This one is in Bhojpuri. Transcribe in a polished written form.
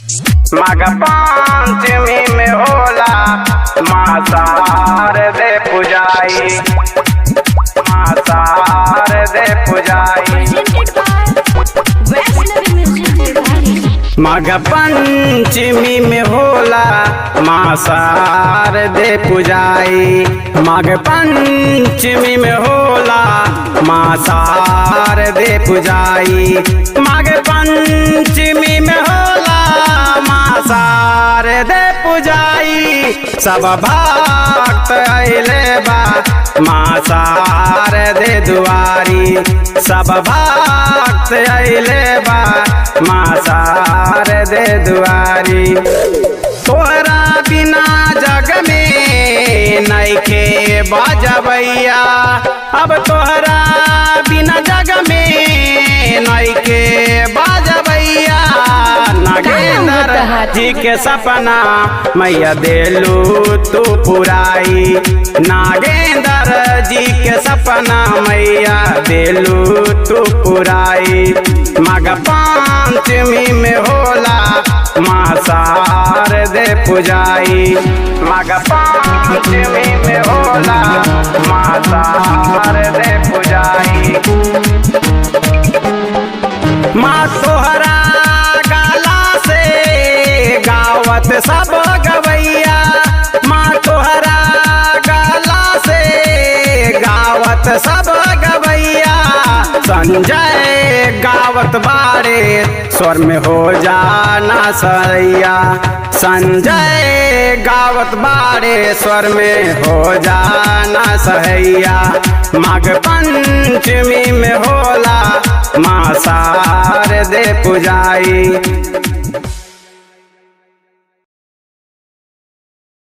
माघ पंचमी में होला माँ शारदे पुजाई, माँ शारदे पुजाई। माघ पंचमी में होला माँ शारदे पुजाई, माघ पंचमी में होला माँ शारदे पुजाई, माघ पंचमी में होला माँ शारदे पुजाई। सब भक्त अइले बा माँ शारदे दुआरी, सब भक्त अइले बा माँ शारदे दुआरी। तोहरा बिना जग में नइखे बजबैया, अब तोहरा बिना जग में नइखे बजबैया। नागेंद्र जी के सपना मैया देलू तू पुराई, नागेंद्र जी के सपना मैया देलू तू पुराई। माघ पंचमी में होला माँ शारदे पुजाई, माघ पंचमी में होला माँ शारदे पुजाई। माँ तोहरा गाला से गावत सब गवैया, माँ तोहरा गाला से गावत सब गवैया। संजय गावत बारे स्वर में हो जाना सैया, संजय गावत बारे स्वर में हो जाना सहैया। माघ पंचमी में होला माँ शारदे पुजाई,